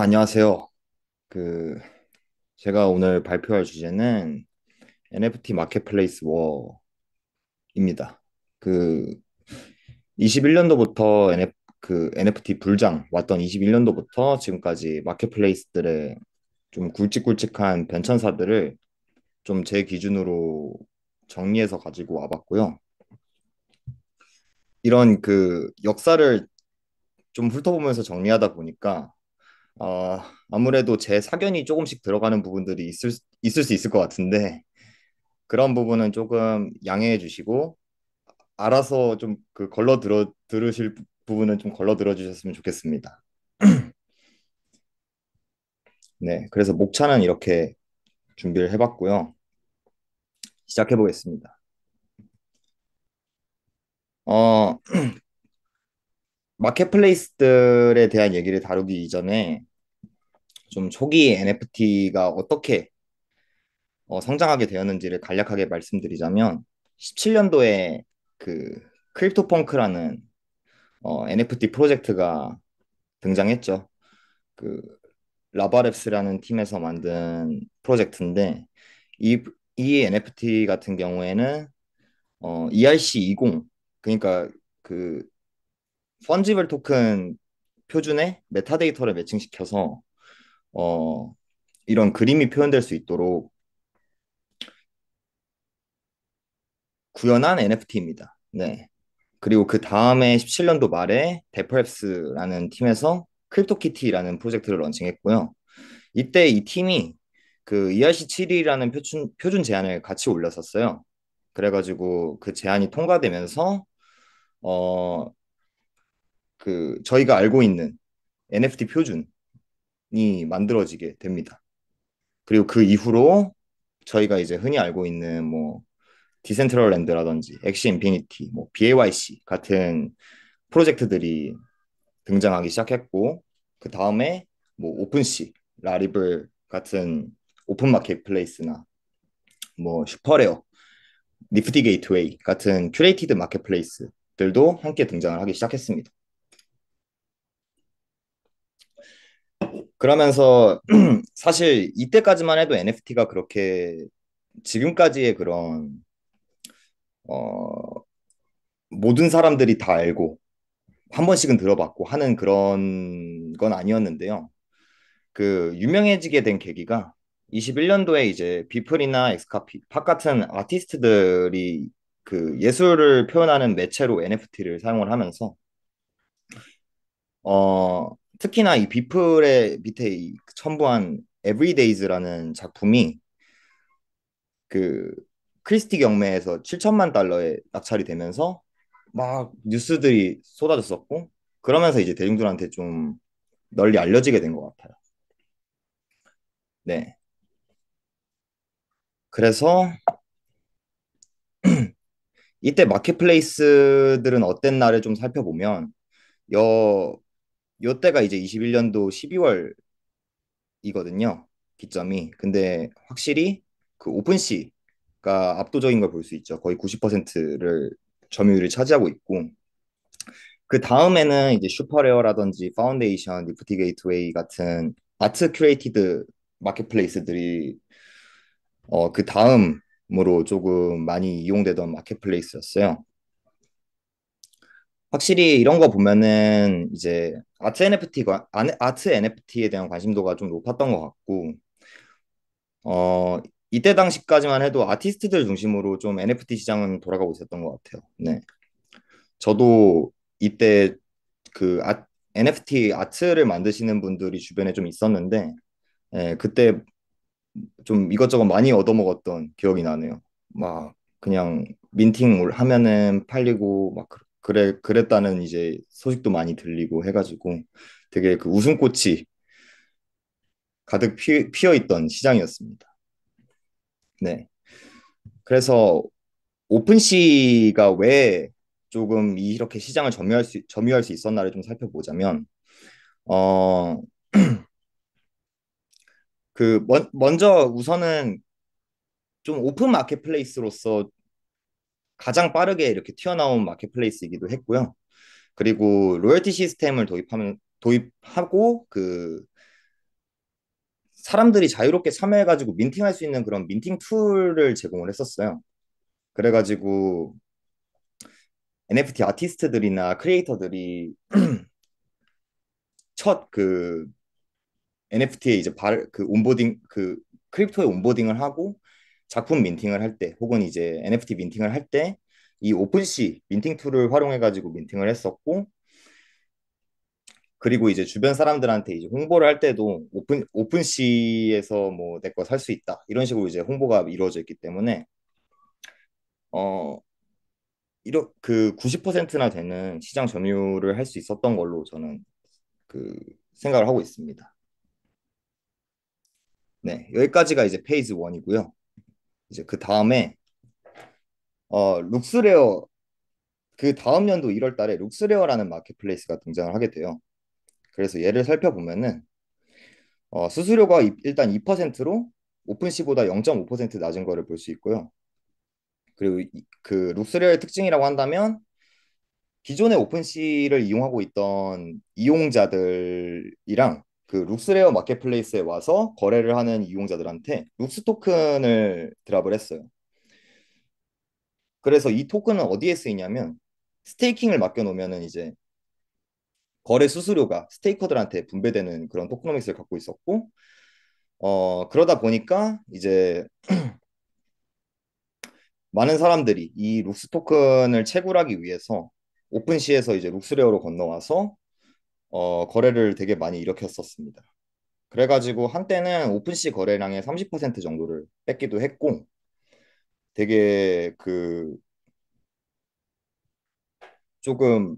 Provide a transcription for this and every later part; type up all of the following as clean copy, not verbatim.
안녕하세요. 그, 제가 오늘 발표할 주제는 NFT 마켓플레이스 워입니다. 그, 21년도부터 NFT 불장 왔던 21년도부터 지금까지 마켓플레이스들의 좀 굵직굵직한 변천사들을 좀 제 기준으로 정리해서 가지고 와봤고요. 이런 역사를 좀 훑어보면서 정리하다 보니까 아무래도 제 사견이 조금씩 들어가는 부분들이 있을 수 있을 것 같은데 그런 부분은 조금 양해해 주시고 알아서 좀 들으실 부분은 좀 걸러 들어 주셨으면 좋겠습니다. 네, 그래서 목차는 이렇게 준비를 해봤고요. 시작해 보겠습니다. 어, 마켓플레이스들에 대한 얘기를 다루기 이전에 좀 초기 NFT가 어떻게 성장하게 되었는지를 간략하게 말씀드리자면 17년도에 그 크립토펑크라는 NFT 프로젝트가 등장했죠. 그 라바랩스라는 팀에서 만든 프로젝트인데 이, 이 NFT 같은 경우에는 ERC20 그러니까 그 펀지블 토큰 표준에 메타데이터를 매칭시켜서 어, 이런 그림이 표현될 수 있도록 구현한 NFT입니다. 네. 그리고 그 다음에 17년도 말에 데프랩스라는 팀에서 크립토키티라는 프로젝트를 런칭했고요. 이때 이 팀이 그 ERC7이라는 표준 제한을 같이 올렸었어요. 그래가지고 그 제한이 통과되면서 어 저희가 알고 있는 NFT 표준이 만들어지게 됩니다. 그리고 그 이후로 저희가 이제 흔히 알고 있는 뭐 디센트럴랜드라든지 엑시 인피니티, 뭐 BAYC 같은 프로젝트들이 등장하기 시작했고 그 다음에 뭐 오픈시, 라리블 같은 오픈 마켓플레이스나 뭐 슈퍼레어, 니프티 게이트웨이 같은 큐레이티드 마켓플레이스들도 함께 등장을 하기 시작했습니다. 그러면서 사실 이때까지만 해도 NFT가 그렇게 지금까지의 그런 어, 모든 사람들이 다 알고 한 번씩은 들어봤고 하는 그런 건 아니었는데요. 그 유명해지게 된 계기가 21년도에 이제 비플이나 엑스카피, 팝 같은 아티스트들이 그 예술을 표현하는 매체로 NFT를 사용을 하면서 특히나 이 비플의 밑에 이 첨부한 Everydays라는 작품이 그 크리스티 경매에서 7천만 달러에 낙찰이 되면서 막 뉴스들이 쏟아졌었고 그러면서 이제 대중들한테 좀 널리 알려지게 된 것 같아요. 네. 그래서 이때 마켓플레이스들은 어땠나를 좀 살펴보면 요 요때가 이제 21년도 12월이거든요. 기점이. 근데 확실히 그 오픈시가 압도적인 걸 볼 수 있죠. 거의 90%를 점유율을 차지하고 있고 그 다음에는 이제 슈퍼레어라든지 파운데이션, 리프티 게이트웨이 같은 아트 큐레이티드 마켓플레이스들이 그 다음으로 조금 많이 이용되던 마켓플레이스였어요. 확실히 이런 거 보면은 이제 아트 NFT에 대한 관심도가 좀 높았던 것 같고, 이때 당시까지만 해도 아티스트들 중심으로 좀 NFT 시장은 돌아가고 있었던 것 같아요. 네. 저도 이때 NFT 아트를 만드시는 분들이 주변에 좀 있었는데, 예, 그때 좀 이것저것 많이 얻어먹었던 기억이 나네요. 막 그냥 민팅 하면은 팔리고 막 그랬다는 이제 소식도 많이 들리고 해가지고 되게 그 웃음꽃이 가득 피어 있던 시장이었습니다. 네. 그래서 오픈시가 왜 조금 이렇게 시장을 점유할 수 있었나를 좀 살펴보자면 어, 먼저 우선은 좀 오픈 마켓플레이스로서 가장 빠르게 이렇게 튀어나온 마켓플레이스이기도 했고요. 그리고 로열티 시스템을 도입하고 사람들이 자유롭게 참여해가지고 민팅할 수 있는 그런 민팅 툴을 제공을 했었어요. 그래가지고 NFT 아티스트들이나 크리에이터들이 첫 그 NFT에 이제 그 온보딩 그 크립토에 온보딩을 하고 작품 민팅을 할 때 혹은 이제 NFT 민팅을 할 때 이 오픈시 민팅 툴을 활용해 가지고 민팅을 했었고 그리고 이제 주변 사람들한테 이제 홍보를 할 때도 오픈시에서 뭐 내 거 살 수 있다 이런 식으로 이제 홍보가 이루어져 있기 때문에 어 이렇 그 90%나 되는 시장 점유를 할 수 있었던 걸로 저는 그 생각을 하고 있습니다. 네, 여기까지가 이제 페이즈 1이고요. 이제 그 다음에 룩스레어 그 다음 연도 1월 달에 룩스레어라는 마켓플레이스가 등장을 하게 돼요. 그래서 얘를 살펴보면은 수수료가 일단 2%로 오픈시보다 0.5% 낮은 거를 볼 수 있고요. 그리고 그 룩스레어의 특징이라고 한다면 기존의 오픈시를 이용하고 있던 이용자들이랑 그 룩스레어 마켓플레이스에 와서 거래를 하는 이용자들한테 룩스 토큰을 드랍을 했어요. 그래서 이 토큰은 어디에 쓰이냐면 스테이킹을 맡겨놓으면은 이제 거래 수수료가 스테이커들한테 분배되는 그런 토크노믹스를 갖고 있었고, 그러다 보니까 이제 많은 사람들이 이 룩스 토큰을 채굴하기 위해서 오픈시에서 이제 룩스레어로 건너와서 거래를 되게 많이 일으켰었습니다. 그래가지고 한때는 오픈시 거래량의 30% 정도를 뺏기도 했고, 되게 그 조금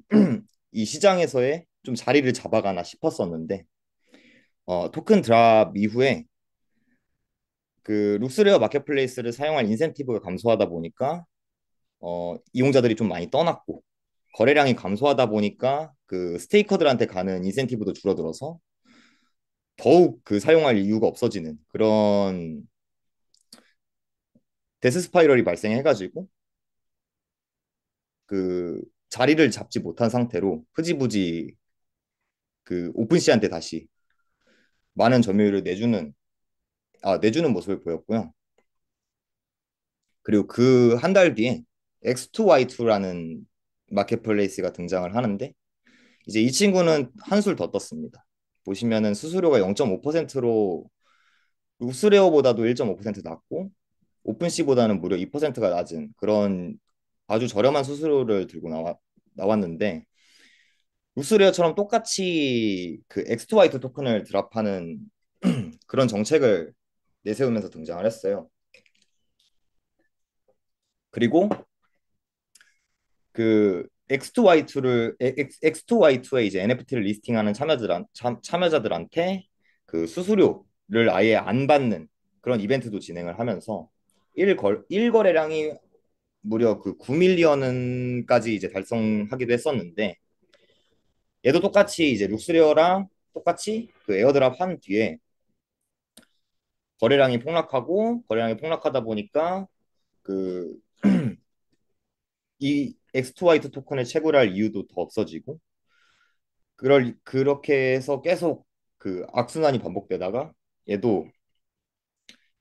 이 시장에서의 좀 자리를 잡아가나 싶었었는데, 토큰 드랍 이후에 그 룩스레어 마켓플레이스를 사용할 인센티브가 감소하다 보니까 이용자들이 좀 많이 떠났고 거래량이 감소하다 보니까 그 스테이커들한테 가는 인센티브도 줄어들어서 더욱 그 사용할 이유가 없어지는 그런 데스 스파이럴이 발생해가지고 그 자리를 잡지 못한 상태로 흐지부지 그 오픈시한테 다시 많은 점유율을 내주는 모습을 보였고요. 그리고 그 한 달 뒤에 X2Y2라는 마켓플레이스가 등장을 하는데 이제 이 친구는 한술 더 떴습니다. 보시면은 수수료가 0.5%로 룩스레어보다도 1.5% 낮고 오픈시보다는 무려 2%가 낮은 그런 아주 저렴한 수수료를 들고 나왔는데 룩스레어처럼 똑같이 그 X2Y2 토큰을 드랍하는 그런 정책을 내세우면서 등장을 했어요. 그리고 그 X2Y2에 이제 NFT를 리스팅하는 참여자들한테 그 수수료를 아예 안 받는 그런 이벤트도 진행을 하면서 일거래량이 무려 그 9밀리언까지 이제 달성하기도 했었는데 얘도 똑같이 이제 룩스레어랑 똑같이 그 에어드랍 한 뒤에 거래량이 폭락하다 보니까 그 이 X2Y2 토큰을 채굴할 이유도 더 없어지고 그렇게 해서 계속 그 악순환이 반복되다가 얘도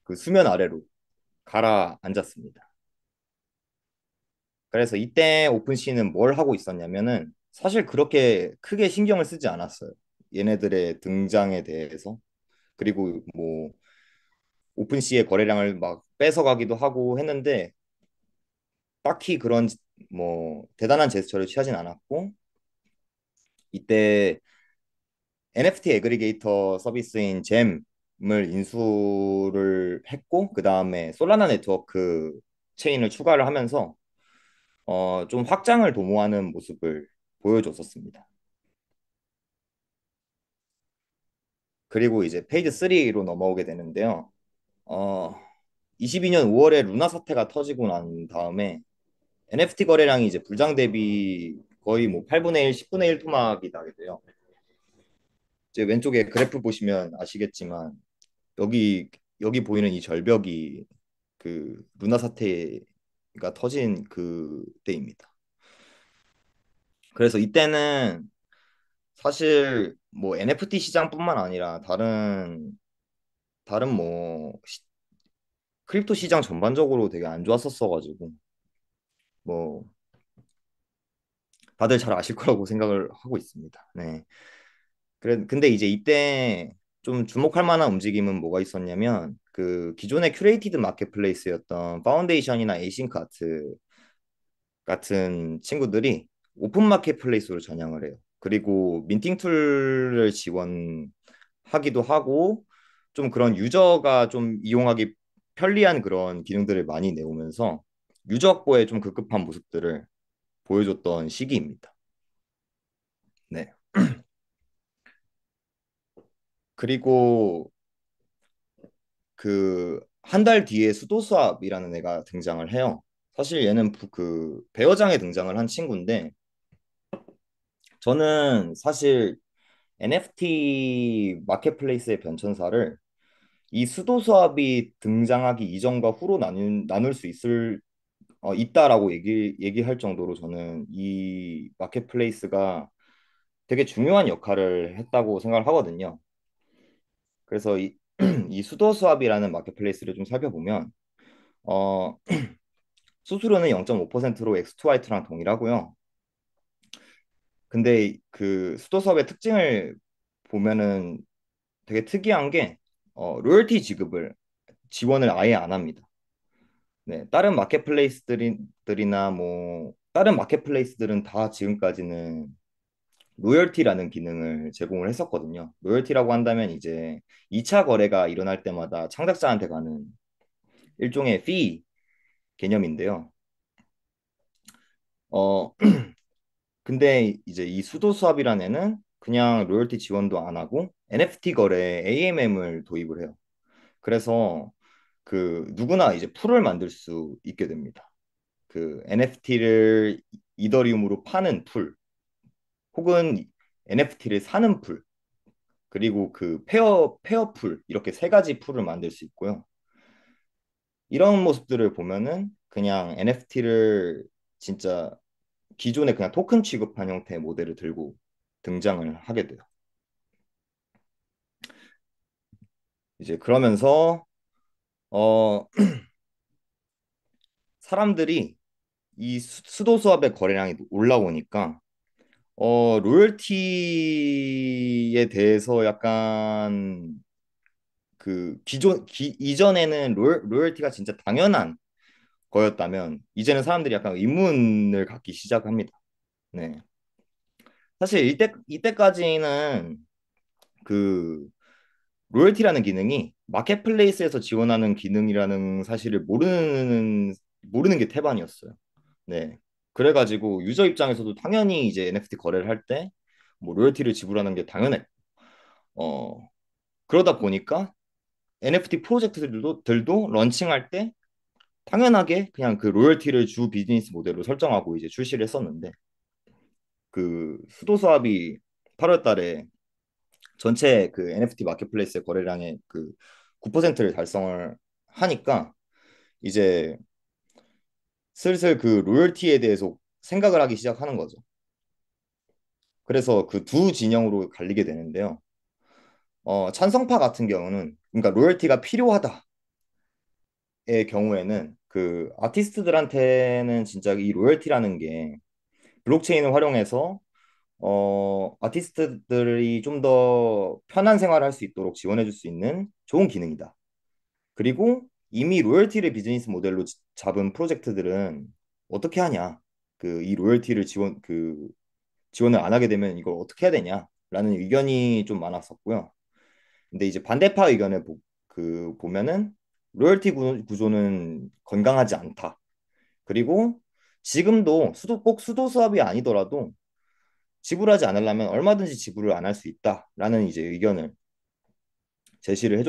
그 수면 아래로 가라앉았습니다. 그래서 이때 오픈시는 뭘 하고 있었냐면은 사실 그렇게 크게 신경을 쓰지 않았어요. 얘네들의 등장에 대해서. 그리고 뭐 오픈시의 거래량을 막 뺏어가기도 하고 했는데 딱히 그런 뭐 대단한 제스처를 취하진 않았고 이때 NFT 애그리게이터 서비스인 잼을 인수를 했고 그 다음에 솔라나 네트워크 체인을 추가를 하면서 좀 확장을 도모하는 모습을 보여줬었습니다. 그리고 이제 페이지 3로 넘어오게 되는데요. 어, 22년 5월에 루나 사태가 터지고 난 다음에 NFT 거래량이 이제 불장 대비 거의 뭐 8분의 1, 10분의 1 토막이 나게 돼요. 이제 왼쪽에 그래프 보시면 아시겠지만 여기 여기 보이는 이 절벽이 그 루나 사태가 터진 그 때입니다. 그래서 이때는 사실 뭐 NFT 시장뿐만 아니라 다른 다른 뭐 크립토 시장 전반적으로 되게 안 좋았었어가지고 뭐 다들 잘 아실 거라고 생각을 하고 있습니다. 네. 근데 이제 이때 좀 주목할 만한 움직임은 뭐가 있었냐면 그 기존의 큐레이티드 마켓플레이스였던 파운데이션이나 에이싱카트 같은 친구들이 오픈 마켓플레이스로 전향을 해요. 그리고 민팅 툴을 지원하기도 하고 좀 그런 유저가 좀 이용하기 편리한 그런 기능들을 많이 내오면서 유저 확보에 좀 급급한 모습들을 보여줬던 시기입니다. 네. 그리고 그 한 달 뒤에 수도수압이라는 애가 등장을 해요. 사실 얘는 그 베어장에 등장을 한 친구인데 저는 사실 NFT 마켓플레이스의 변천사를 이 수도수압이 등장하기 이전과 후로 나눌 수 있다라고 얘기할 정도로 저는 이 마켓플레이스가 되게 중요한 역할을 했다고 생각을 하거든요. 그래서 이 수도수압이라는 마켓플레이스를 좀 살펴보면 어, 수수료는 0.5%로 엑스투화이트랑 동일하고요. 근데 그 수도수압의 특징을 보면은 되게 특이한 게 로열티 지원을 아예 안 합니다. 네, 다른 마켓플레이스들은 다 지금까지는 로열티라는 기능을 제공을 했었거든요. 로열티라고 한다면 이제 2차 거래가 일어날 때마다 창작자한테 가는 일종의 피 개념인데요. 어, 근데 이제 이 수도 수압이라는 애는 그냥 로열티 지원도 안 하고 NFT 거래에 AMM을 도입을 해요. 그래서 그 누구나 이제 풀을 만들 수 있게 됩니다. 그 NFT를 이더리움으로 파는 풀, 혹은 NFT를 사는 풀, 그리고 그 페어 풀 이렇게 세 가지 풀을 만들 수 있고요. 이런 모습들을 보면은 그냥 NFT를 진짜 기존에 그냥 토큰 취급한 형태의 모델을 들고 등장을 하게 돼요. 이제 그러면서 어 사람들이 이 수도 수압의 거래량이 올라오니까 로열티에 대해서 약간 그 이전에는 로열티가 진짜 당연한 거였다면 이제는 사람들이 약간 의문을 갖기 시작합니다. 네. 사실 이때까지는 그 로열티라는 기능이 마켓플레이스에서 지원하는 기능이라는 사실을 모르는 게 태반이었어요. 네. 그래가지고 유저 입장에서도 당연히 이제 NFT 거래를 할 때 뭐 로열티를 지불하는 게 당연했고 어 그러다 보니까 NFT 프로젝트들도 런칭할 때 당연하게 그냥 그 로열티를 주 비즈니스 모델로 설정하고 이제 출시를 했었는데 그 수도 수압이 8월 달에 전체 그 NFT 마켓플레이스의 거래량의 그 9%를 달성을 하니까 이제 슬슬 그 로열티에 대해서 생각을 하기 시작하는 거죠. 그래서 그 두 진영으로 갈리게 되는데요. 찬성파 같은 경우는 그러니까 로열티가 필요하다의 경우에는 그 아티스트들한테는 진짜 이 로열티라는 게 블록체인을 활용해서 아티스트들이 좀 더 편한 생활을 할 수 있도록 지원해 줄 수 있는 좋은 기능이다. 그리고 이미 로열티를 비즈니스 모델로 잡은 프로젝트들은 어떻게 하냐? 그 이 로열티를 지원을 안 하게 되면 이걸 어떻게 해야 되냐라는 의견이 좀 많았었고요. 근데 이제 반대파 의견을 보면은 로열티 구조는 건강하지 않다. 그리고 지금도 꼭 수도 수압이 아니더라도 지불하지 않으려면 얼마든지 지불을 안 할 수 있다라는 이제 의견을 제시를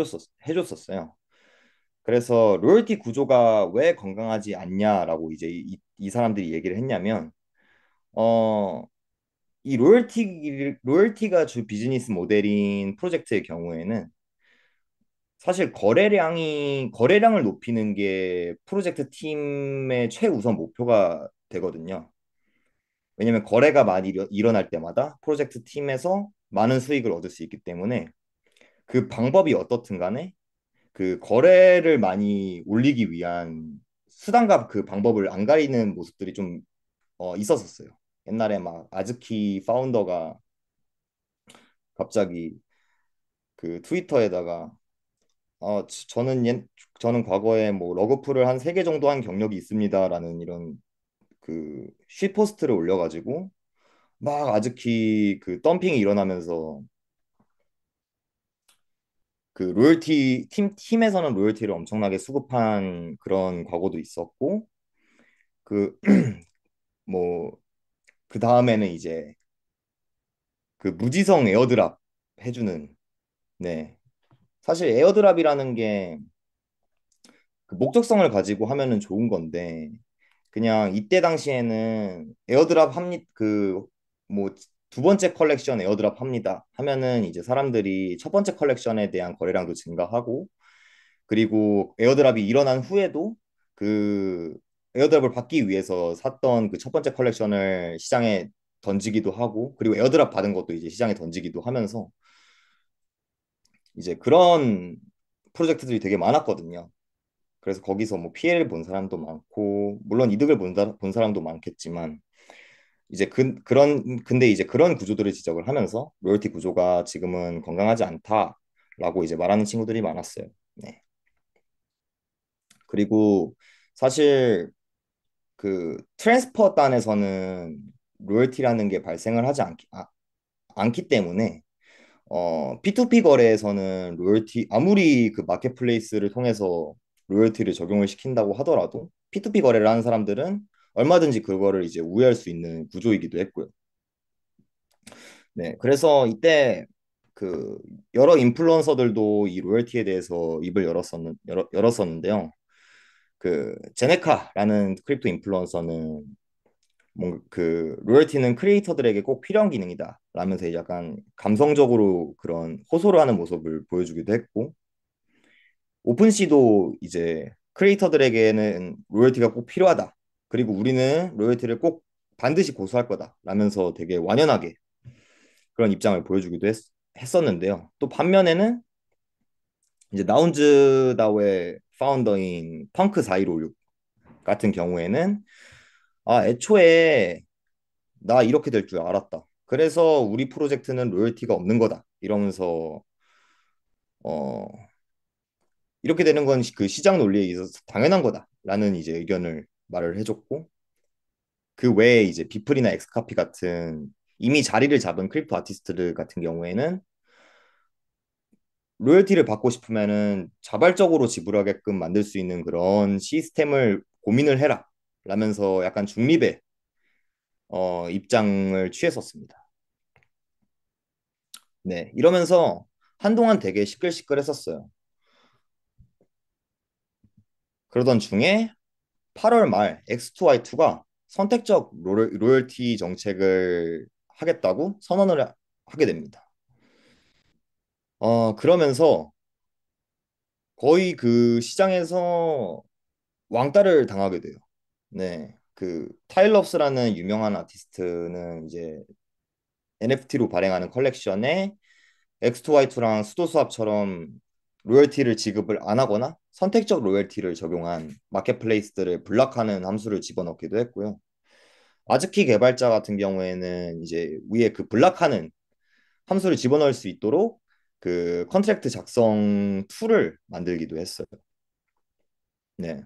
해줬었어요. 그래서 로열티 구조가 왜 건강하지 않냐라고 이제 이 사람들이 얘기를 했냐면 어, 이 로열티가 주 비즈니스 모델인 프로젝트의 경우에는 사실 거래량을 높이는 게 프로젝트 팀의 최우선 목표가 되거든요. 왜냐면 거래가 많이 일어날 때마다 프로젝트 팀에서 많은 수익을 얻을 수 있기 때문에 그 방법이 어떻든 간에 그 거래를 많이 올리기 위한 수단과 그 방법을 안 가리는 모습들이 좀 있었었어요. 옛날에 막 아즈키 파운더가 갑자기 그 트위터에다가 저는 과거에 뭐 러그풀을 한 세 개 정도 한 경력이 있습니다라는 이런 그 쉿포스트를 올려가지고 막 아즈키 그 덤핑이 일어나면서 그 로열티 팀에서는 로열티를 엄청나게 수급한 그런 과거도 있었고 그 뭐 그 다음에는 이제 그 무지성 에어드랍 해주는 네 사실 에어드랍이라는 게 그 목적성을 가지고 하면은 좋은 건데 그냥 이때 당시에는 에어드랍 합니 그 뭐 두 번째 컬렉션 에어드랍 합니다 하면은 이제 사람들이 첫 번째 컬렉션에 대한 거래량도 증가하고 그리고 에어드랍이 일어난 후에도 그 에어드랍을 받기 위해서 샀던 그 첫 번째 컬렉션을 시장에 던지기도 하고 그리고 에어드랍 받은 것도 이제 시장에 던지기도 하면서 이제 그런 프로젝트들이 되게 많았거든요. 그래서 거기서 뭐 피해를 본 사람도 많고 물론 이득을 본 사람도 많겠지만 이제 근데 이제 그런 구조들을 지적을 하면서 로열티 구조가 지금은 건강하지 않다라고 이제 말하는 친구들이 많았어요. 네. 그리고 사실 그 트랜스퍼 단에서는 로열티라는 게 발생을 하지 않기 때문에 P2P 거래에서는 로열티 아무리 그 마켓플레이스를 통해서 로열티를 적용을 시킨다고 하더라도 P2P 거래를 하는 사람들은 얼마든지 그거를 이제 우회할 수 있는 구조이기도 했고요. 네, 그래서 이때 그 여러 인플루언서들도 이 로열티에 대해서 입을 열었었는데요. 그 제네카라는 크립토 인플루언서는 뭔가 그 로열티는 크리에이터들에게 꼭 필요한 기능이다 라면서 약간 감성적으로 그런 호소를 하는 모습을 보여주기도 했고 오픈시도 이제 크리에이터들에게는 로열티가 꼭 필요하다 그리고 우리는 로열티를 꼭 반드시 고수할 거다 라면서 되게 완연하게 그런 입장을 보여주기도 했었는데요. 또 반면에는 이제 나운즈 다오의 파운더인 펑크 4156 같은 경우에는 애초에 나 이렇게 될 줄 알았다. 그래서 우리 프로젝트는 로열티가 없는 거다. 이러면서 어 이렇게 되는 건 그 시장 논리에 있어서 당연한 거다라는 이제 의견을 말을 해줬고 그 외에 이제 비플이나 엑스카피 같은 이미 자리를 잡은 크립토 아티스트들 같은 경우에는 로열티를 받고 싶으면은 자발적으로 지불하게끔 만들 수 있는 그런 시스템을 고민을 해라 라면서 약간 중립의 입장을 취했었습니다. 네, 이러면서 한동안 되게 시끌시끌했었어요. 그러던 중에 8월 말 X2Y2가 선택적 로열티 정책을 하겠다고 선언을 하게 됩니다. 그러면서 거의 그 시장에서 왕따를 당하게 돼요. 네. 그 타일럽스라는 유명한 아티스트는 이제 NFT로 발행하는 컬렉션에 X2Y2랑 수도수합처럼 로열티를 지급을 안 하거나 선택적 로열티를 적용한 마켓플레이스들을 블락하는 함수를 집어넣기도 했고요. 아즈키 개발자 같은 경우에는 이제 위에 그 블락하는 함수를 집어넣을 수 있도록 그 컨트랙트 작성 툴을 만들기도 했어요. 네.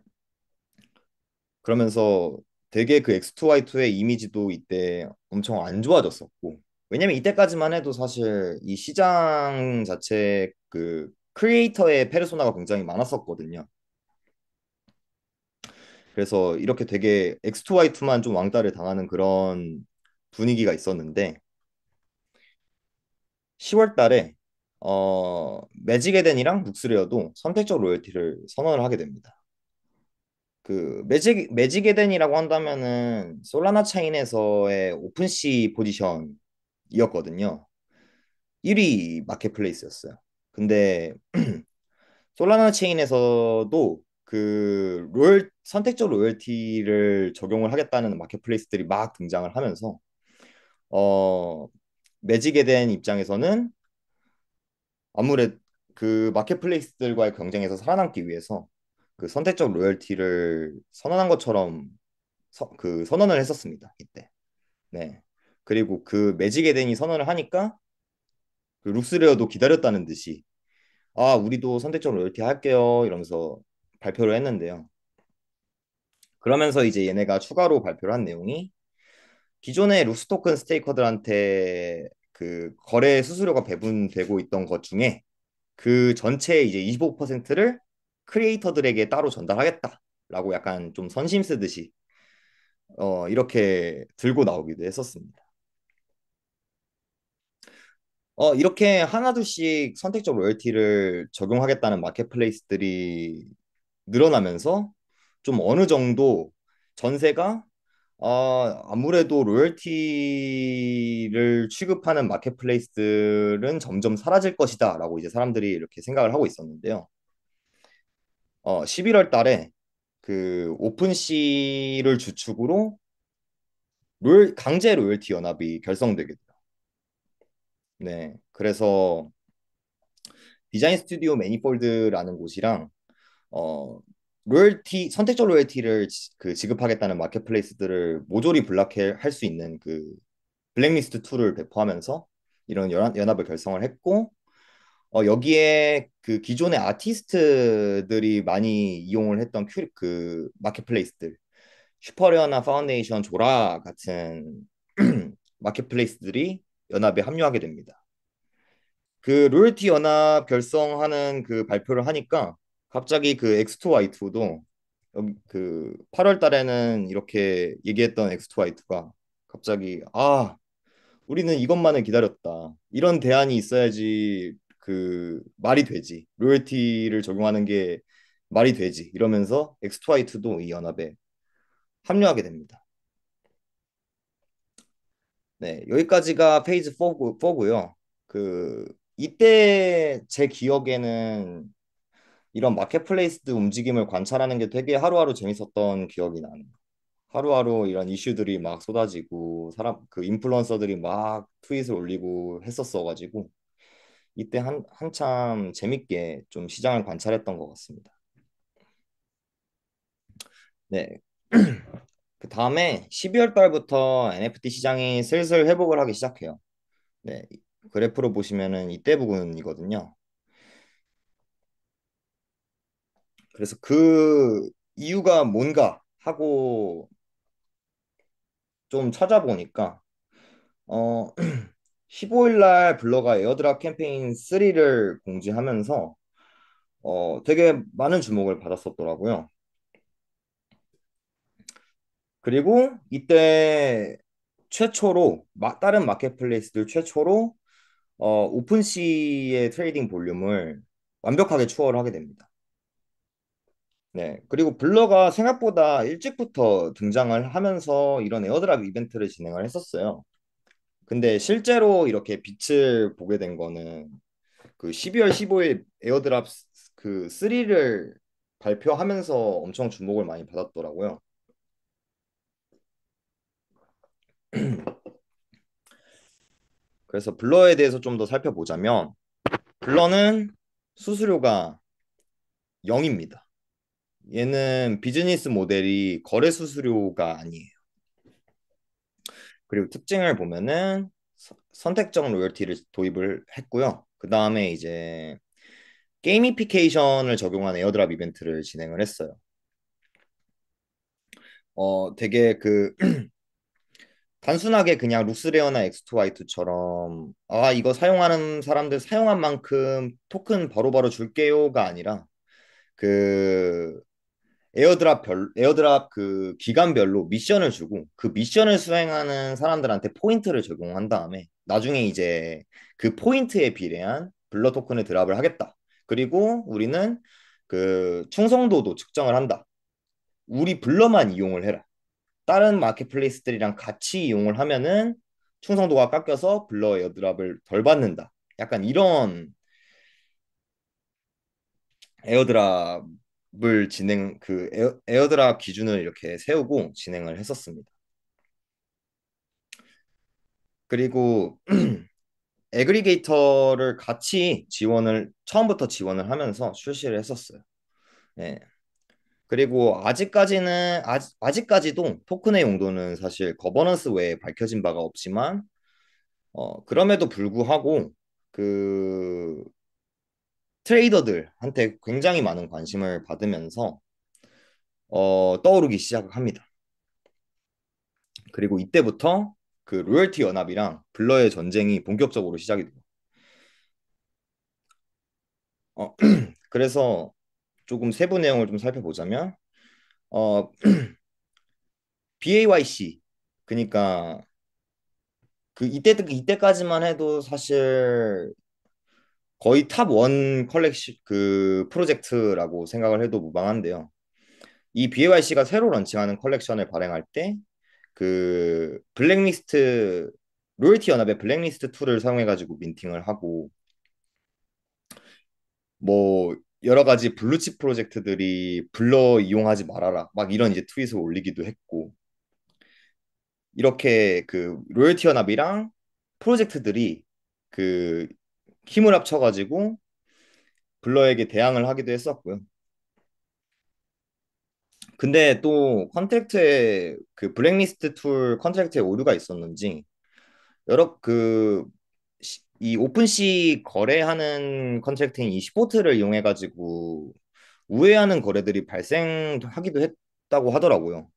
그러면서 되게 그 X2Y2의 이미지도 이때 엄청 안 좋아졌었고 왜냐면 이때까지만 해도 사실 이 시장 자체 그 크리에이터의 페르소나가 굉장히 많았었거든요. 그래서 이렇게 되게 X2Y2만 좀 왕따를 당하는 그런 분위기가 있었는데 10월 달에 매직 에덴이랑 룩스레어도 선택적 로열티를 선언을 하게 됩니다. 그 매직 에덴이라고 한다면은 솔라나 체인에서의 오픈시 포지션이었거든요. 1위 마켓플레이스였어요. 근데 솔라나 체인에서도 그 선택적 로열티를 적용을 하겠다는 마켓플레이스들이 막 등장을 하면서 어 매직에 대한 입장에서는 아무래도 그 마켓플레이스들과의 경쟁에서 살아남기 위해서 그 선택적 로열티를 선언한 것처럼 그 선언을 했었습니다. 이때. 네. 그리고 그 매직 에덴이 선언을 하니까 그 룩스레어도 기다렸다는 듯이 아, 우리도 선택적 로열티 할게요. 이러면서 발표를 했는데요. 그러면서 이제 얘네가 추가로 발표를 한 내용이 기존의 룩스 토큰 스테이커들한테 그 거래 수수료가 배분되고 있던 것 중에 그 전체의 이제 25%를 크리에이터들에게 따로 전달하겠다라고 약간 좀 선심 쓰듯이 이렇게 들고 나오기도 했었습니다. 이렇게 하나둘씩 선택적 로열티를 적용하겠다는 마켓플레이스들이 늘어나면서 좀 어느 정도 전세가 아무래도 로열티를 취급하는 마켓플레이스들은 점점 사라질 것이다라고 이제 사람들이 이렇게 생각을 하고 있었는데요. 11월 달에 그 오픈시를 주축으로 강제 로열티 연합이 결성되게 돼요. 네. 그래서 디자인 스튜디오 매니폴드라는 곳이랑 선택적 로열티를 그 지급하겠다는 마켓플레이스들을 모조리 블락할 수 있는 그 블랙리스트 툴을 배포하면서 이런 연합을 결성을 했고 여기에 그 기존의 아티스트들이 많이 이용을 했던 그 마켓플레이스들 슈퍼레어나 파운데이션, 조라 같은 마켓플레이스들이 연합에 합류하게 됩니다. 그 로열티 연합 결성하는 그 발표를 하니까 갑자기 그 X2Y2도 그 8월 달에는 이렇게 얘기했던 X2Y2가 갑자기 우리는 이것만을 기다렸다. 이런 대안이 있어야지 그 말이 되지. 로열티를 적용하는 게 말이 되지. 이러면서 X2Y2도 이 연합에 합류하게 됩니다. 네, 여기까지가 페이지 4고요. 그 이때 제 기억에는 이런 마켓플레이스 움직임을 관찰하는 게 되게 하루하루 재밌었던 기억이 나네요. 하루하루 이런 이슈들이 막 쏟아지고 그 인플루언서들이 막 트윗을 올리고 했었어가지고 이때 한참 재밌게 좀 시장을 관찰했던 것 같습니다. 네. 그 다음에 12월 달부터 NFT 시장이 슬슬 회복을 하기 시작해요. 네. 그래프로 보시면은 이때 부분이거든요. 그래서 그 이유가 뭔가 하고 좀 찾아보니까 어 15일 날 블러가 에어드랍 캠페인 3를 공지하면서 되게 많은 주목을 받았었더라고요. 그리고 이때 최초로 다른 마켓플레이스들 최초로 오픈시의 트레이딩 볼륨을 완벽하게 추월을 하게 됩니다. 네. 그리고 블러가 생각보다 일찍부터 등장을 하면서 이런 에어드랍 이벤트를 진행을 했었어요. 근데 실제로 이렇게 빛을 보게 된 거는 그 12월 15일 에어드랍 그 3를 발표하면서 엄청 주목을 많이 받았더라고요. 그래서 블러에 대해서 좀 더 살펴보자면 블러는 수수료가 0입니다. 얘는 비즈니스 모델이 거래 수수료가 아니에요. 그리고 특징을 보면은 선택적 로열티를 도입을 했고요. 그 다음에 이제 게이미피케이션을 적용한 에어드랍 이벤트를 진행을 했어요. 되게 그 단순하게 그냥 룩스레어나 X2Y2처럼 이거 사용하는 사람들 사용한 만큼 토큰 바로바로 줄게요가 아니라 그 에어드랍 그 기간별로 미션을 주고 그 미션을 수행하는 사람들한테 포인트를 적용한 다음에 나중에 이제 그 포인트에 비례한 블러 토큰을 드랍을 하겠다. 그리고 우리는 그 충성도도 측정을 한다. 우리 블러만 이용을 해라. 다른 마켓플레이스들이랑 같이 이용을 하면은 충성도가 깎여서 블러 에어드랍을 덜 받는다. 약간 이런 에어드랍을 에어드랍 기준을 이렇게 세우고 진행을 했었습니다. 그리고 애그리게이터를 같이 지원을 처음부터 지원을 하면서 출시를 했었어요. 네. 그리고 아직까지도 토큰의 용도는 사실 거버넌스 외에 밝혀진 바가 없지만 그럼에도 불구하고 그 트레이더들한테 굉장히 많은 관심을 받으면서 떠오르기 시작합니다. 그리고 이때부터 그 로열티 연합이랑 블러의 전쟁이 본격적으로 시작이 돼요. 어, 그래서 조금 세부 내용을 좀 살펴보자면 어, BAYC 그러니까 이때까지만 해도 사실 거의 탑 원 컬렉션 그 프로젝트라고 생각을 해도 무방한데요. 이 BAYC가 새로 런칭하는 컬렉션을 발행할 때 그 블랙리스트 로열티 연합의 블랙리스트 툴을 사용해가지고 민팅을 하고 뭐 여러 가지 블루칩 프로젝트들이 불러 이용하지 말아라 막 이런 이제 트윗을 올리기도 했고 이렇게 그 로열티 연합이랑 프로젝트들이 그 힘을 합쳐가지고 블러에게 대항을 하기도 했었고요. 근데 또 컨트랙트에 그 블랙리스트 툴 컨트랙트에 오류가 있었는지 여러 이 오픈시 거래하는 컨트랙트인 이 시포트를 이용해 가지고 우회하는 거래들이 발생하기도 했다고 하더라고요.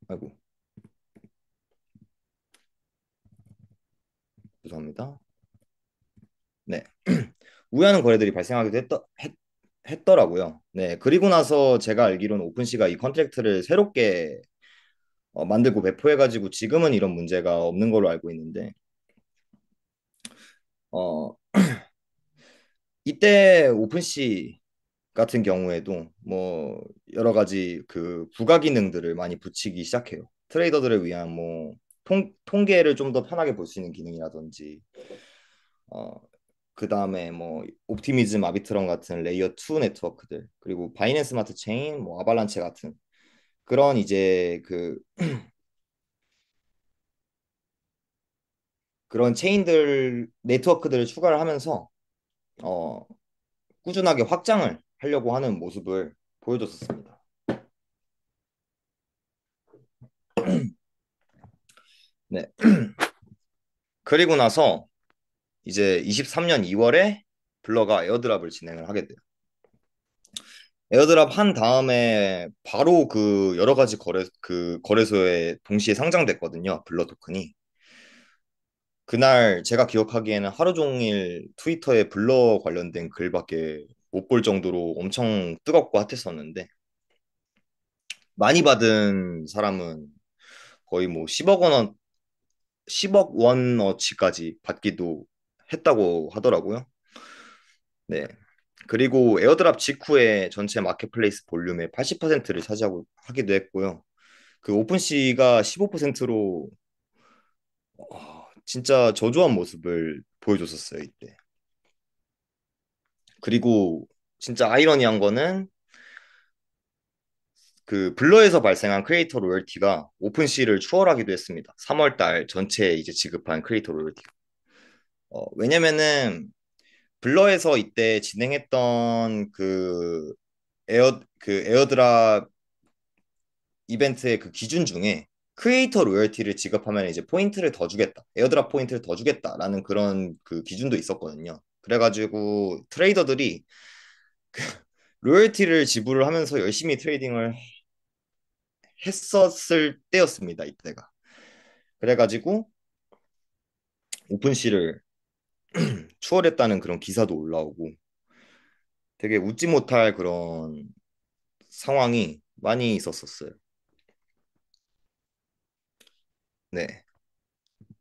아이고, 죄송합니다. 네. 우회하는 거래들이 발생하기도 했더라고요. 네. 그리고 나서 제가 알기로는 오픈시가 이 컨트랙트를 새롭게 만들고 배포해 가지고 지금은 이런 문제가 없는 걸로 알고 있는데 어, 이때 오픈시 같은 경우에도 뭐 여러 가지 그 부가 기능들을 많이 붙이기 시작해요. 트레이더들을 위한 뭐 통계를 좀 더 편하게 볼 수 있는 기능이라든지 어 그다음에 뭐 옵티미즘 아비트럼 같은 레이어 2 네트워크들 그리고 바이낸스 스마트 체인 뭐 아발란체 같은 그런 이제 그런 체인들 네트워크들을 추가를 하면서 어 꾸준하게 확장을 하려고 하는 모습을 보여줬었습니다. 네. 그리고 나서 이제 23년 2월에 블러가 에어드랍을 진행을 하게 돼요. 에어드랍 한 다음에 바로 그 여러 가지 거래소에 동시에 상장됐거든요. 블러 토큰이. 그날 제가 기억하기에는 하루 종일 트위터에 블러 관련된 글밖에 못 볼 정도로 엄청 뜨겁고 핫했었는데 많이 받은 사람은 거의 뭐 10억 원어치까지 받기도 했다고 하더라고요. 네. 그리고 에어드랍 직후에 전체 마켓플레이스 볼륨의 80%를 차지하고 하기도 했고요. 그 오픈시가 15%로 진짜 저조한 모습을 보여줬었어요, 이때. 그리고 진짜 아이러니한 거는 그 블러에서 발생한 크리에이터 로열티가 오픈시를 추월하기도 했습니다. 3월 달 전체에 이제 지급한 크리에이터 로열티. 왜냐면은 블러에서 이때 진행했던 그 에어드랍 이벤트의 그 기준 중에 크리에이터 로열티를 지급하면 이제 포인트를 더 주겠다. 에어드랍 포인트를 더 주겠다라는 그런 그 기준도 있었거든요. 그래가지고 트레이더들이 로열티를 지불을 하면서 열심히 트레이딩을 했었을 때였습니다. 이때가. 그래가지고 오픈시를 추월했다는 그런 기사도 올라오고 되게 웃지 못할 그런 상황이 많이 있었었어요. 네.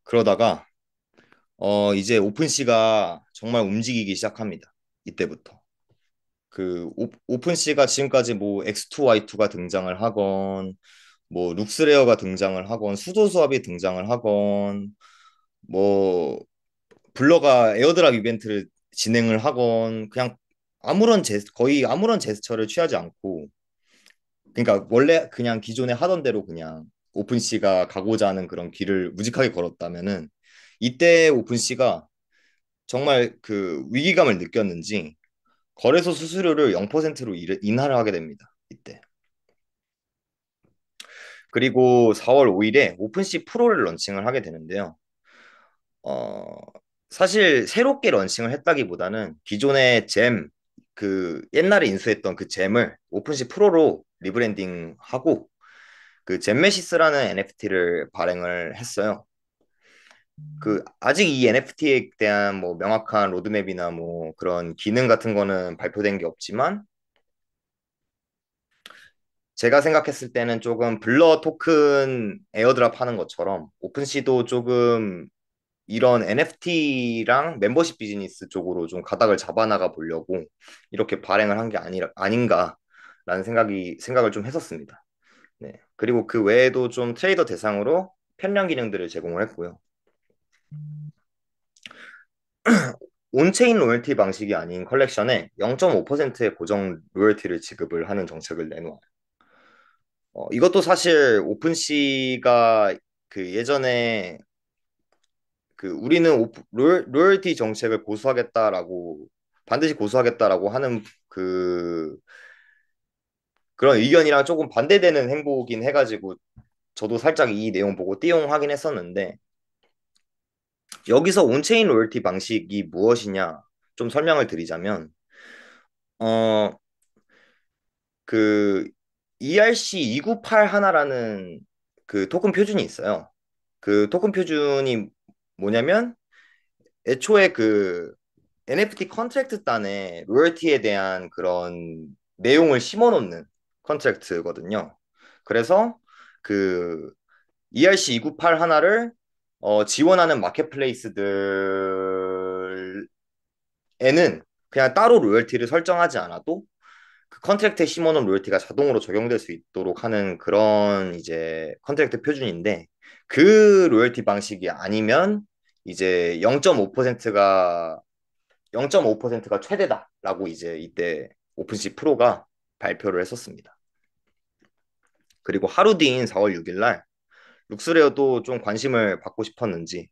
그러다가 이제 오픈시가 정말 움직이기 시작합니다. 이때부터. 오픈시가 지금까지 뭐 X2Y2가 등장을 하건 뭐 룩스레어가 등장을 하건 수도 수압이 등장을 하건 뭐 블러가 에어드랍 이벤트를 진행을 하건 그냥 거의 아무런 제스처를 취하지 않고 그러니까 원래 그냥 기존에 하던 대로 그냥 오픈시가 가고자 하는 그런 길을 무직하게 걸었다면은 이때 오픈시가 정말 그 위기감을 느꼈는지 거래소 수수료를 0%로 인하를 하게 됩니다. 이때. 그리고 4월 5일에 오픈시 프로를 런칭을 하게 되는데요. 어, 사실 새롭게 런칭을 했다기보다는 기존의 잼, 그 옛날에 인수했던 그 잼을 오픈시 프로로 리브랜딩하고 그 잼메시스라는 NFT를 발행을 했어요. 그 아직 이 NFT에 대한 뭐 명확한 로드맵이나 뭐 그런 기능 같은 거는 발표된 게 없지만 제가 생각했을 때는 조금 블러 토큰 에어드랍 하는 것처럼 오픈시도 조금 이런 NFT랑 멤버십 비즈니스 쪽으로 좀 가닥을 잡아나가 보려고 이렇게 발행을 한 게 아닌가라는 생각을 좀 했었습니다. 네. 그리고 그 외에도 좀 트레이더 대상으로 편량 기능들을 제공을 했고요. 온체인 로열티 방식이 아닌 컬렉션에 0.5%의 고정 로열티를 지급을 하는 정책을 내놓아요. 이것도 사실 오픈시가 그 예전에 그 우리는 로열티 정책을 고수하겠다라고 반드시 고수하겠다라고 하는 그런 의견이랑 조금 반대되는 행보긴 해가지고 저도 살짝 이 내용 보고 띠용하긴 했었는데 여기서 온체인 로열티 방식이 무엇이냐 좀 설명을 드리자면 어 그 ERC 298 하나라는 그 토큰 표준이 있어요. 그 토큰 표준이 뭐냐면 애초에 그 NFT 컨트랙트 단에 로열티에 대한 그런 내용을 심어 놓는 컨트랙트거든요. 그래서 그 ERC 298 하나를 지원하는 마켓플레이스들에는 그냥 따로 로열티를 설정하지 않아도 그 컨트랙트에 심어놓은 로열티가 자동으로 적용될 수 있도록 하는 그런 이제 컨트랙트 표준인데 그 로열티 방식이 아니면 이제 0.5%가 최대다라고 이제 이때 오픈시 프로가 발표를 했었습니다. 그리고 하루 뒤인 4월 6일 날 룩스레어도 좀 관심을 받고 싶었는지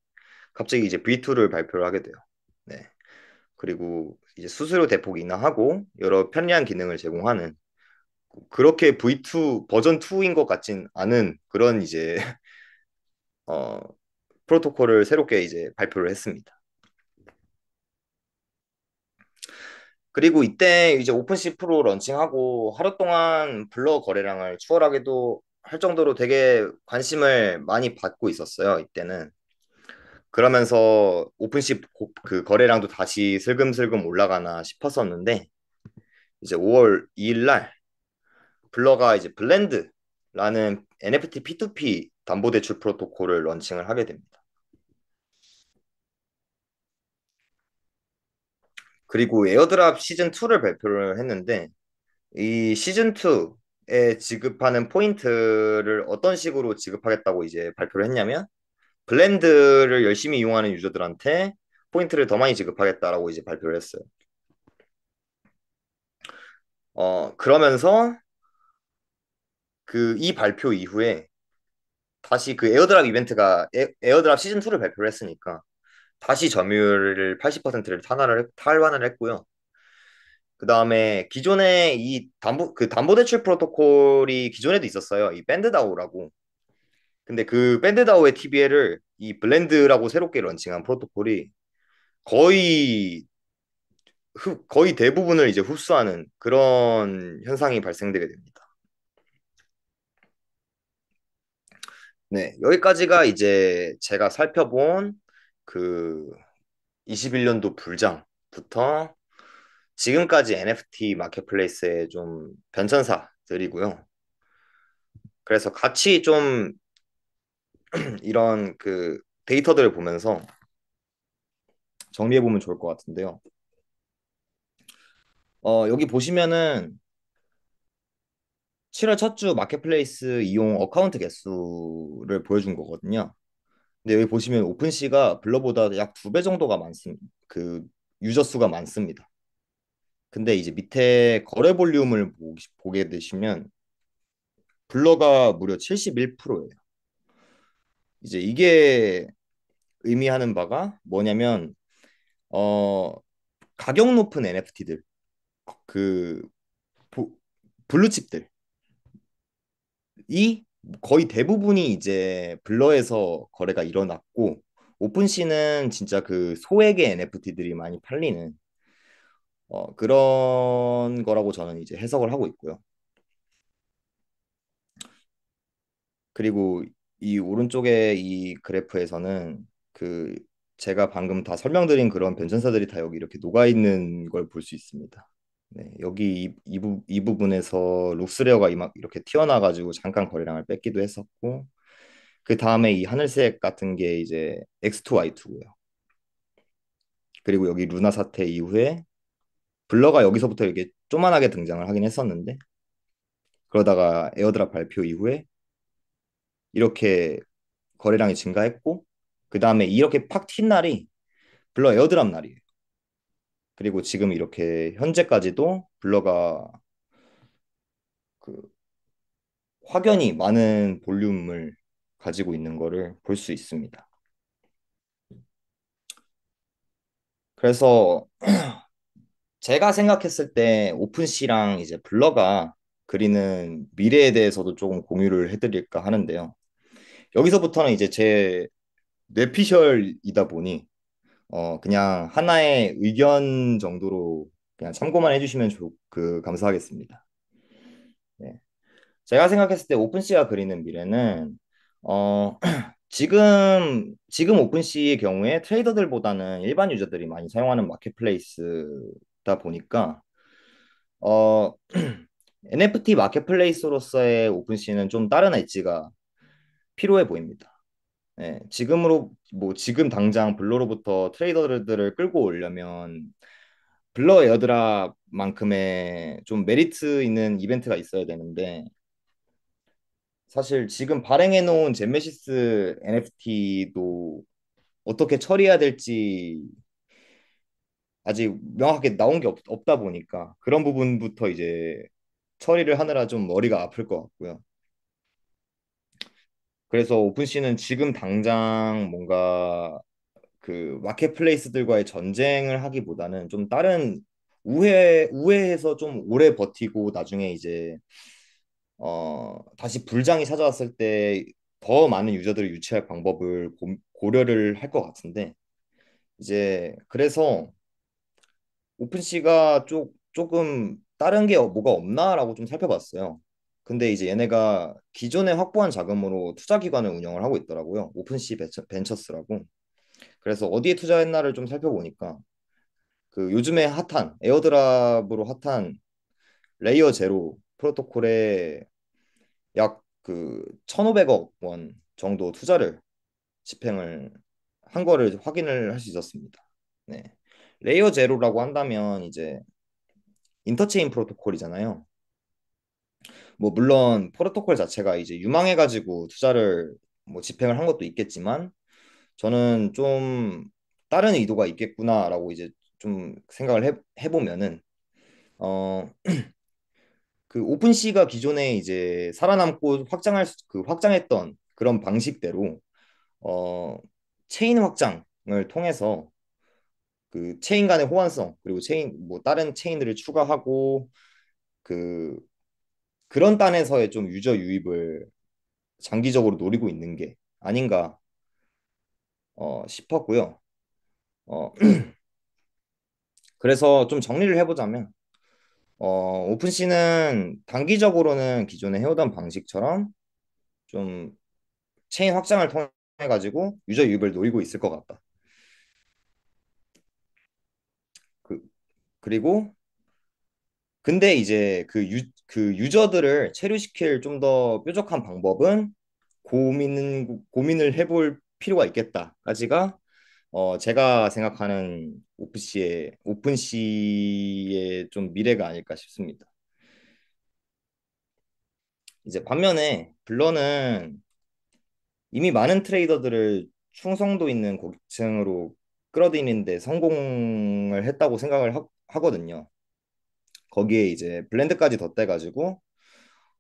갑자기 이제 V2를 발표를 하게 돼요. 네. 그리고 이제 수수료 대폭 인하하고 여러 편리한 기능을 제공하는 그렇게 V2 버전 2인 것 같진 않은 그런 이제 어, 프로토콜을 새롭게 이제 발표를 했습니다. 그리고 이때 이제 오픈시 프로 런칭하고 하루 동안 블러 거래량을 추월하게도 할 정도로 되게 관심을 많이 받고 있었어요. 이때는. 그러면서 그 거래량도 다시 슬금슬금 올라가나 싶었었는데 이제 5월 2일 날 블러가 이제 블렌드라는 NFT P2P 담보대출 프로토콜을 런칭을 하게 됩니다. 그리고 에어드랍 시즌 2를 발표를 했는데 이 시즌 2에 지급하는 포인트를 어떤 식으로 지급하겠다고 이제 발표를 했냐면 블렌드를 열심히 이용하는 유저들한테 포인트를 더 많이 지급하겠다라고 이제 발표를 했어요. 그러면서 그 이 발표 이후에 다시 그 에어드랍 이벤트가 에어드랍 시즌 2를 발표를 했으니까 다시 점유율을 80%를 탈환을 했고요. 그 다음에 기존에 이 담보대출 프로토콜이 기존에도 있었어요. 이 밴드다오라고. 근데 그 밴드다오의 TBL을 이 블렌드라고 새롭게 런칭한 프로토콜이 거의 거의 대부분을 이제 흡수하는 그런 현상이 발생되게 됩니다. 네, 여기까지가 이제 제가 살펴본 그 21년도 불장부터 지금까지 NFT 마켓플레이스의 좀 변천사들이고요. 그래서 같이 좀 이런 그 데이터들을 보면서 정리해 보면 좋을 것 같은데요. 여기 보시면은 7월 첫 주 마켓플레이스 이용 어카운트 개수를 보여준 거거든요. 근데 여기 보시면 오픈시가 블러보다 약 2배 정도가 많습니다. 그 유저 수가 많습니다. 근데 이제 밑에 거래 볼륨을 보게 되시면 블러가 무려 71%예요. 이제 이게 의미하는 바가 뭐냐면 어, 가격 높은 NFT들, 그 보- 블루칩들이 거의 대부분이 이제 블러에서 거래가 일어났고, 오픈시는 진짜 그 소액의 NFT들이 많이 팔리는 그런 거라고 저는 이제 해석을 하고 있고요. 그리고 이 오른쪽에 이 그래프에서는 그 제가 방금 다 설명드린 그런 변전사들이 다 여기 이렇게 녹아 있는 걸 볼 수 있습니다. 네, 여기 이 부분에서 룩스레어가 막 이렇게 튀어나와가지고 잠깐 거래량을 뺏기도 했었고, 그 다음에 이 하늘색 같은 게 이제 X2Y2고요. 그리고 여기 루나 사태 이후에 블러가 여기서부터 이렇게 조만하게 등장을 하긴 했었는데, 그러다가 에어드랍 발표 이후에 이렇게 거래량이 증가했고, 그 다음에 이렇게 팍 튄 날이 블러 에어드랍 날이에요. 그리고 지금 이렇게 현재까지도 블러가 그 확연히 많은 볼륨을 가지고 있는 거를 볼 수 있습니다. 그래서 제가 생각했을 때 오픈시랑 이제 블러가 그리는 미래에 대해서도 조금 공유를 해드릴까 하는데요. 여기서부터는 이제 제 뇌피셜이다 보니 그냥 하나의 의견 정도로 그냥 참고만 해주시면 감사하겠습니다. 네. 제가 생각했을 때 오픈시가 그리는 미래는 지금 오픈시의 경우에 트레이더들보다는 일반 유저들이 많이 사용하는 마켓플레이스다 보니까 어, NFT 마켓플레이스로서의 오픈시는 좀 다른 엣지가 필요해 보입니다. 네, 지금 당장 블러로부터 트레이더들을 끌고 오려면 블러 에어드랍만큼의 좀 메리트 있는 이벤트가 있어야 되는데, 사실 지금 발행해 놓은 젠메시스 NFT도 어떻게 처리해야 될지 아직 명확하게 나온 게 없다 보니까 그런 부분부터 이제 처리를 하느라 좀 머리가 아플 것 같고요. 그래서 오픈시는 지금 당장 뭔가 그 마켓플레이스들과의 전쟁을 하기보다는 좀 다른 우회해서 좀 오래 버티고 나중에 이제 다시 불장이 찾아왔을 때 더 많은 유저들을 유치할 방법을 고려를 할 것 같은데, 이제 그래서 오픈시가 조금 다른 게 뭐가 없나라고 좀 살펴봤어요. 근데 이제 얘네가 기존에 확보한 자금으로 투자 기관을 운영을 하고 있더라고요. 오픈시 벤처스라고. 그래서 어디에 투자했나를 좀 살펴보니까 그 요즘에 핫한 에어드랍으로 핫한 레이어 제로 프로토콜에 약 그 1,500억 원 정도 투자를 집행을 한 거를 확인을 할 수 있었습니다. 네. 레이어 제로라고 한다면 이제 인터체인 프로토콜이잖아요. 뭐 물론 프로토콜 자체가 이제 유망해가지고 투자를 뭐 집행을 한 것도 있겠지만, 저는 좀 다른 의도가 있겠구나라고 이제 좀 생각을 해보면은 어 그 오픈시가 기존에 이제 살아남고 확장했던 그런 방식대로 어 체인 확장을 통해서 그 체인 간의 호환성, 그리고 체인 뭐 다른 체인들을 추가하고 그 그런 단에서의 좀 유저 유입을 장기적으로 노리고 있는 게 아닌가 싶었고요. 어 그래서 좀 정리를 해보자면 오픈시는 단기적으로는 기존에 해오던 방식처럼 좀 체인 확장을 통해 가지고 유저 유입을 노리고 있을 것 같다. 그, 그리고 근데 이제 그 유저들을 체류시킬 좀 더 뾰족한 방법은 고민을 해볼 필요가 있겠다까지가 제가 생각하는 오픈시의 좀 미래가 아닐까 싶습니다. 이제 반면에 블러는 이미 많은 트레이더들을 충성도 있는 고객층으로 끌어들이는데 성공을 했다고 생각을 하거든요. 거기에 이제 블렌드까지 덧대가지고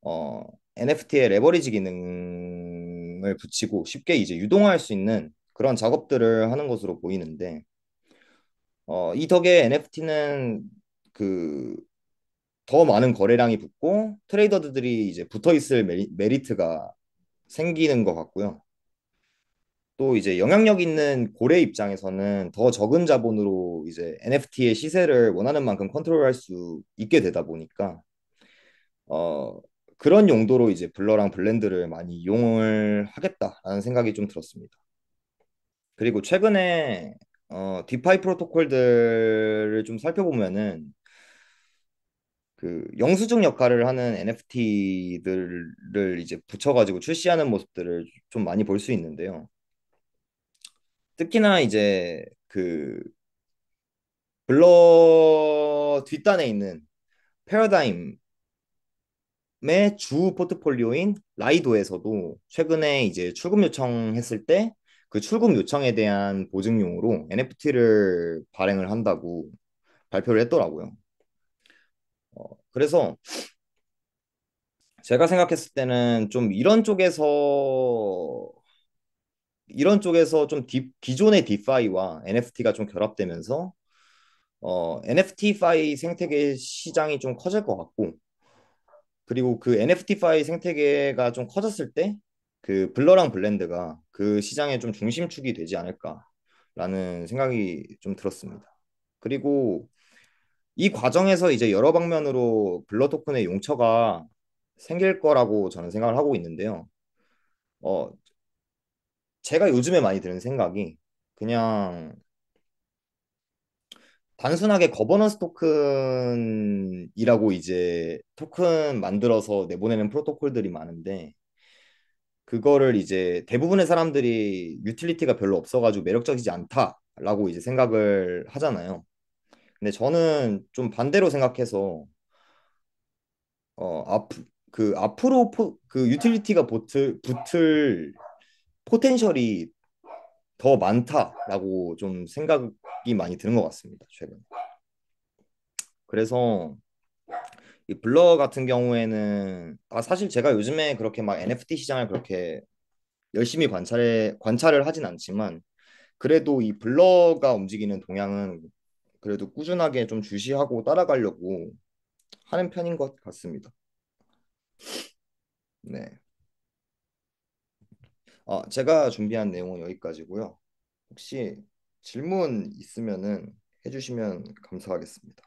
어, NFT의 레버리지 기능을 붙이고 쉽게 이제 유동화할 수 있는 그런 작업들을 하는 것으로 보이는데, 이 덕에 NFT는 그 더 많은 거래량이 붙고 트레이더들이 이제 붙어 있을 메리트가 생기는 것 같고요. 또 이제 영향력 있는 고래 입장에서는 더 적은 자본으로 이제 NFT의 시세를 원하는 만큼 컨트롤할 수 있게 되다 보니까 어, 그런 용도로 이제 블러랑 블렌드를 많이 이용을 하겠다라는 생각이 좀 들었습니다. 그리고 최근에 디파이 프로토콜들을 좀 살펴보면은 그 영수증 역할을 하는 NFT들을 이제 붙여가지고 출시하는 모습들을 좀 많이 볼 수 있는데요. 특히나 이제 그 블러 뒷단에 있는 패러다임의 주 포트폴리오인 라이도에서도 최근에 이제 출금 요청했을 때 그 출금 요청에 대한 보증용으로 NFT를 발행을 한다고 발표를 했더라고요. 그래서 제가 생각했을 때는 좀 이런 쪽에서 좀 기존의 디파이와 NFT가 좀 결합되면서 NFT 파이 생태계 시장이 좀 커질 것 같고 그리고 그 NFT파이 생태계가 좀 커졌을 때 그 블러랑 블렌드가 그 시장의 좀 중심축이 되지 않을까라는 생각이 좀 들었습니다. 그리고 이 과정에서 이제 여러 방면으로 블러 토큰의 용처가 생길 거라고 저는 생각을 하고 있는데요. 어, 제가 요즘에 많이 드는 생각이 그냥 단순하게 거버넌스 토큰이라고 이제 토큰 만들어서 내보내는 프로토콜들이 많은데 그거를 이제 대부분의 사람들이 유틸리티가 별로 없어가지고 매력적이지 않다라고 이제 생각을 하잖아요. 근데 저는 좀 반대로 생각해서 앞으로 그 유틸리티가 붙을 포텐셜이 더 많다라고 좀 생각이 많이 드는 것 같습니다. 최근. 그래서 이 블러 같은 경우에는 사실 제가 요즘에 그렇게 막 NFT 시장을 그렇게 열심히 관찰을 하진 않지만 그래도 이 블러가 움직이는 동향은 그래도 꾸준하게 좀 주시하고 따라가려고 하는 편인 것 같습니다. 네. 제가 준비한 내용은 여기까지고요. 혹시 질문 있으면은 해주시면 감사하겠습니다.